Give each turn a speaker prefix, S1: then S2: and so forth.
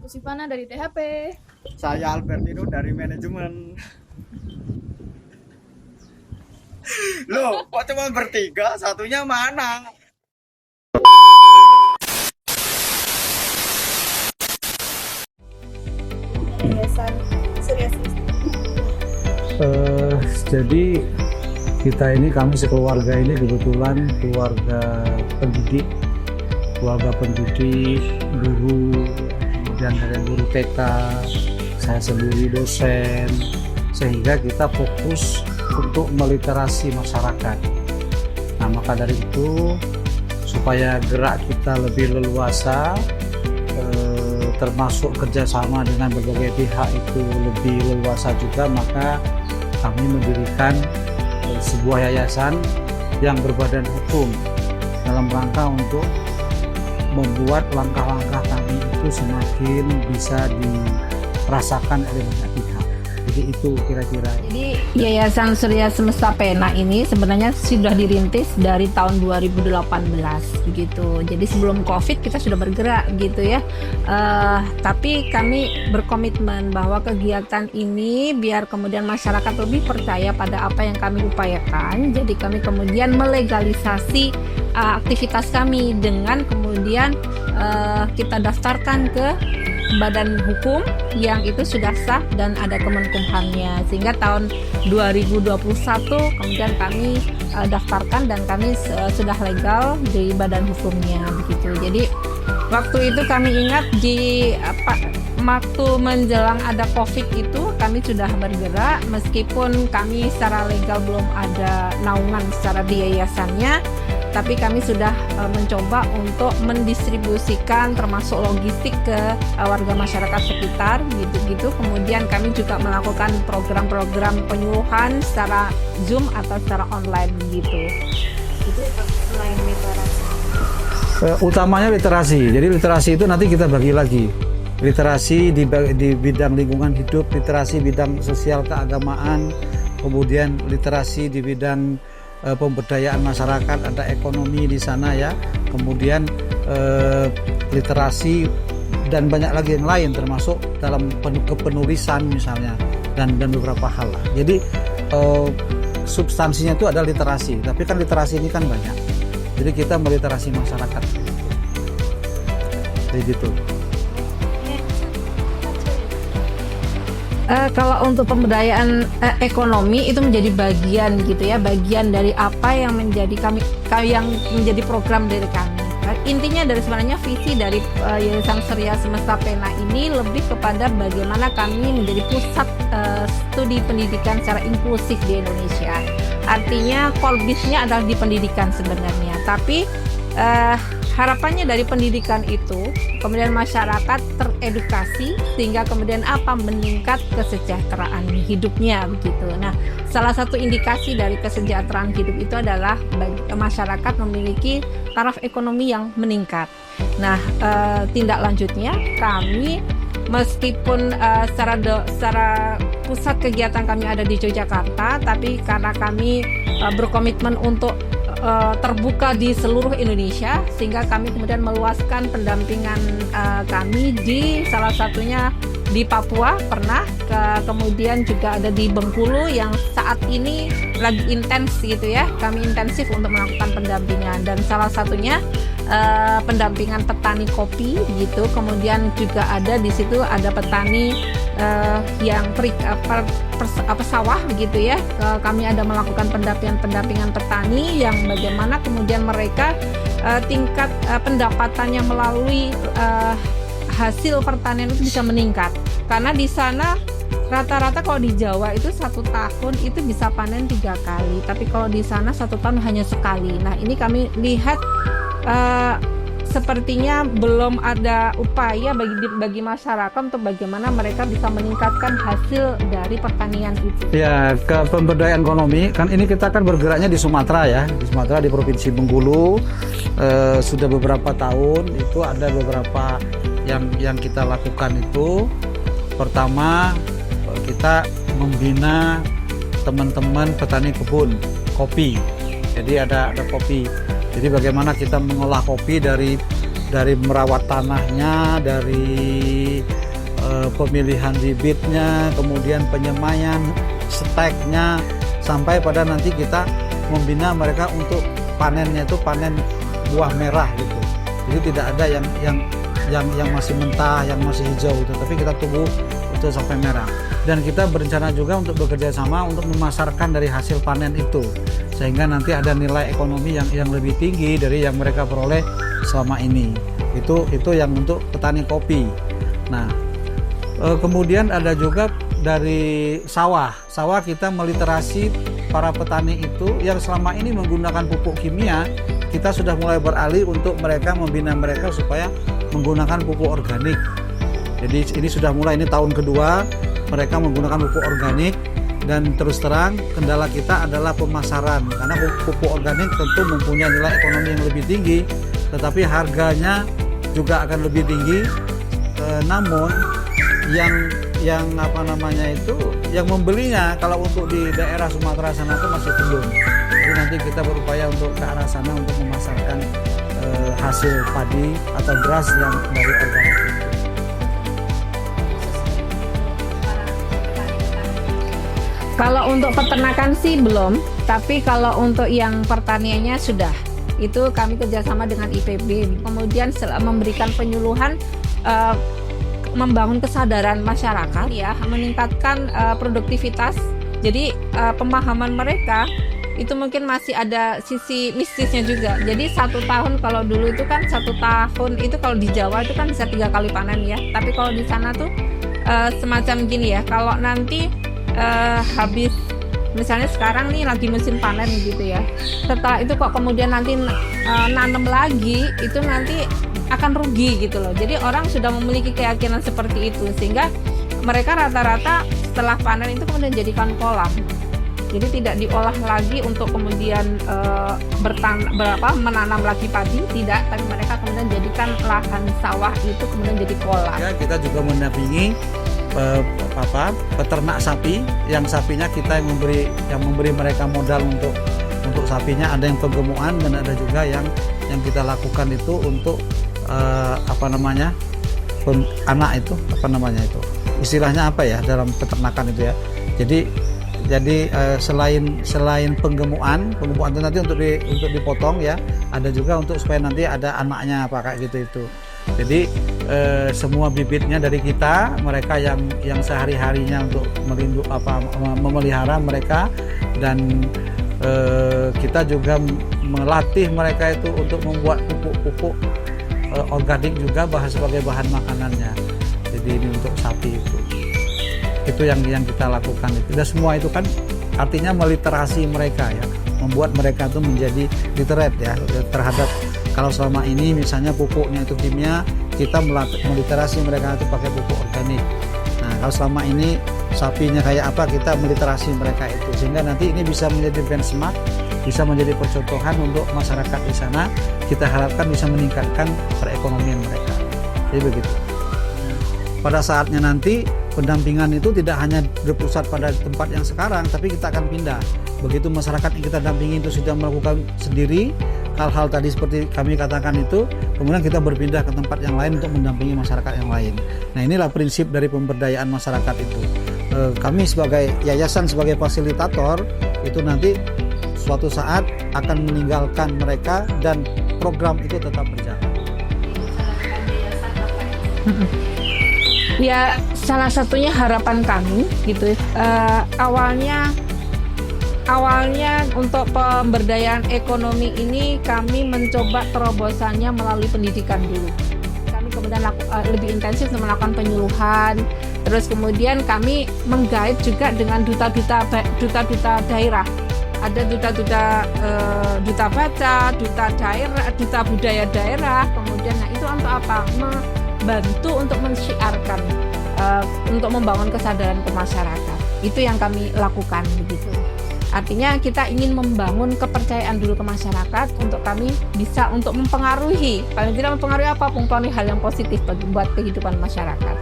S1: Aku Sivana dari THP.
S2: Saya Albertino dari manajemen. Loh, kok cuma bertiga? Satunya mana?
S1: Yayasan Surya Semesta.
S3: Jadi kita ini, kami sekeluarga ini kebetulan keluarga pendidik, guru, kemudian ada guru TK, saya sendiri dosen, sehingga kita fokus untuk meliterasi masyarakat. Nah, maka dari itu supaya gerak kita lebih leluasa, termasuk kerjasama dengan berbagai pihak itu lebih leluasa juga, maka kami mendirikan sebuah yayasan yang berbadan hukum dalam rangka untuk membuat langkah-langkah kami itu semakin bisa dirasakan oleh banyak pihak. Jadi itu kira-kira.
S4: Jadi Yayasan Surya Semesta Pena ini sebenarnya sudah dirintis dari tahun 2018 begitu. Jadi sebelum COVID kita sudah bergerak gitu ya. Tapi kami berkomitmen bahwa kegiatan ini biar kemudian masyarakat lebih percaya pada apa yang kami upayakan. Jadi kami kemudian melegalisasi aktivitas kami dengan kemudian kita daftarkan ke badan hukum yang itu sudah sah dan ada Kemenkumhamnya, sehingga tahun 2021 kemudian kami daftarkan dan kami sudah legal di badan hukumnya begitu. Jadi waktu itu kami ingat di waktu menjelang ada COVID itu kami sudah bergerak, meskipun kami secara legal belum ada naungan secara di yayasannya, tapi kami sudah mencoba untuk mendistribusikan termasuk logistik ke warga masyarakat sekitar gitu-gitu. Kemudian kami juga melakukan program-program penyuluhan secara Zoom atau secara online gitu. Itu selain literasi.
S3: Utamanya literasi. Jadi literasi itu nanti kita bagi lagi. Literasi di bidang lingkungan hidup, literasi bidang sosial keagamaan, kemudian literasi di bidang pemberdayaan masyarakat, ada ekonomi di sana ya, kemudian literasi dan banyak lagi yang lain termasuk dalam kepenulisan misalnya dan beberapa hal lah. Jadi substansinya itu ada literasi, tapi kan literasi ini kan banyak. Jadi kita meliterasi masyarakat. Jadi gitu.
S4: Kalau untuk pemberdayaan ekonomi itu menjadi bagian gitu ya, bagian dari apa yang menjadi yang menjadi program dari kami. Intinya dari sebenarnya visi dari Yayasan Surya Semesta Pena ini lebih kepada bagaimana kami menjadi pusat studi pendidikan secara inklusif di Indonesia. Artinya core business-nya adalah di pendidikan sebenarnya, tapi harapannya dari pendidikan itu kemudian masyarakat teredukasi sehingga kemudian meningkat kesejahteraan hidupnya begitu. Nah, salah satu indikasi dari kesejahteraan hidup itu adalah masyarakat memiliki taraf ekonomi yang meningkat. Nah, tindak lanjutnya kami meskipun secara pusat kegiatan kami ada di Yogyakarta, tapi karena kami berkomitmen untuk terbuka di seluruh Indonesia, sehingga kami kemudian meluaskan pendampingan kami di salah satunya di Papua pernah, kemudian juga ada di Bengkulu yang saat ini lagi intens gitu ya, kami intensif untuk melakukan pendampingan, dan salah satunya pendampingan petani kopi gitu. Kemudian juga ada di situ ada petani yang sawah begitu ya. Kami ada melakukan pendampingan petani yang bagaimana kemudian mereka tingkat pendapatannya melalui hasil pertanian itu bisa meningkat, karena di sana rata-rata kalau di Jawa itu 1 tahun itu bisa panen 3 kali, tapi kalau di sana 1 tahun hanya sekali. Nah, ini kami lihat sepertinya belum ada upaya bagi masyarakat untuk bagaimana mereka bisa meningkatkan hasil dari pertanian itu.
S3: Ya, ke pemberdayaan ekonomi kan ini kita kan bergeraknya di Sumatera ya, di Sumatera, di Provinsi Bengkulu sudah beberapa tahun. Itu ada beberapa yang kita lakukan. Itu pertama, kita membina teman-teman petani kebun kopi. Jadi ada kopi. Jadi bagaimana kita mengolah kopi dari dari merawat tanahnya, dari pemilihan bibitnya, kemudian penyemaian, steknya, sampai pada nanti kita membina mereka untuk panennya itu panen buah merah gitu. Jadi tidak ada yang masih mentah, yang masih hijau itu, tapi kita tunggu itu sampai merah. Dan kita berencana juga untuk bekerja sama untuk memasarkan dari hasil panen itu, sehingga nanti ada nilai ekonomi yang lebih tinggi dari yang mereka peroleh selama ini. Itu yang untuk petani kopi. Nah, kemudian ada juga dari sawah kita meliterasi para petani itu yang selama ini menggunakan pupuk kimia. Kita sudah mulai beralih untuk membina mereka supaya menggunakan pupuk organik. Jadi ini sudah mulai, ini tahun kedua mereka menggunakan pupuk organik, dan terus terang kendala kita adalah pemasaran, karena pupuk organik tentu mempunyai nilai ekonomi yang lebih tinggi, tetapi harganya juga akan lebih tinggi. Namun yang membelinya kalau untuk di daerah Sumatera sana itu masih belum. Jadi nanti kita berupaya untuk ke arah sana untuk memasarkan hasil padi atau beras yang dari organik.
S4: Kalau untuk peternakan sih belum, tapi kalau untuk yang pertaniannya sudah. Itu kami kerjasama dengan IPB, kemudian memberikan penyuluhan, membangun kesadaran masyarakat ya, meningkatkan produktivitas. Jadi pemahaman mereka itu mungkin masih ada sisi mistisnya juga. Jadi 1 tahun, kalau dulu itu kan 1 tahun itu kalau di Jawa itu kan bisa 3 kali panen ya. Tapi kalau di sana tuh semacam gini ya, kalau nanti habis misalnya sekarang nih lagi musim panen gitu ya, setelah itu kok kemudian nanti nanam lagi, itu nanti akan rugi gitu loh. Jadi orang sudah memiliki keyakinan seperti itu, sehingga mereka rata-rata setelah panen itu kemudian jadikan kolam. Jadi tidak diolah lagi untuk kemudian menanam lagi padi, tidak, tapi mereka kemudian jadikan lahan sawah itu kemudian jadi kolam.
S3: Ya, kita juga mendampingi peternak sapi, yang sapinya kita yang memberi mereka modal untuk sapinya, ada yang penggemukan, dan ada juga yang kita lakukan itu untuk anak itu istilahnya apa ya dalam peternakan itu ya. Jadi selain penggemukan itu nanti untuk dipotong ya, ada juga untuk supaya nanti ada anaknya kayak gitu itu. Jadi semua bibitnya dari kita, mereka yang sehari-harinya untuk memelihara mereka, dan kita juga melatih mereka itu untuk membuat pupuk organik juga sebagai bahan makanannya. Jadi ini untuk sapi itu yang kita lakukan itu. Dan semua itu kan artinya meliterasi mereka ya, membuat mereka itu menjadi literate ya terhadap, kalau selama ini misalnya pupuknya itu kimia, kita meliterasi mereka itu pakai pupuk organik. Nah, kalau selama ini sapinya kayak apa, kita meliterasi mereka itu, sehingga nanti ini bisa menjadi benchmark, bisa menjadi percontohan untuk masyarakat di sana. Kita harapkan bisa meningkatkan perekonomian mereka. Jadi begitu. Pada saatnya nanti pendampingan itu tidak hanya berpusat pada tempat yang sekarang, tapi kita akan pindah. Begitu masyarakat yang kita dampingi itu sudah melakukan sendiri hal-hal tadi seperti kami katakan itu, kemudian kita berpindah ke tempat yang lain untuk mendampingi masyarakat yang lain. Nah, inilah prinsip dari pemberdayaan masyarakat itu. Kami sebagai yayasan, sebagai fasilitator, itu nanti suatu saat akan meninggalkan mereka dan program itu tetap berjalan.
S4: Ya, salah satunya harapan kami gitu. Awalnya untuk pemberdayaan ekonomi ini kami mencoba terobosannya melalui pendidikan dulu. Kami kemudian lebih intensif melakukan penyuluhan. Terus kemudian kami menggait juga dengan duta-duta daerah. Ada duta baca, duta daerah, duta budaya daerah. Kemudian itu untuk apa? Membantu untuk mensyiarkan, untuk membangun kesadaran ke masyarakat. Itu yang kami lakukan begitu. Artinya kita ingin membangun kepercayaan dulu ke masyarakat untuk kami bisa untuk mempengaruhi, paling tidak mempengaruhi apa? Mempengaruhi hal yang positif buat kehidupan masyarakat.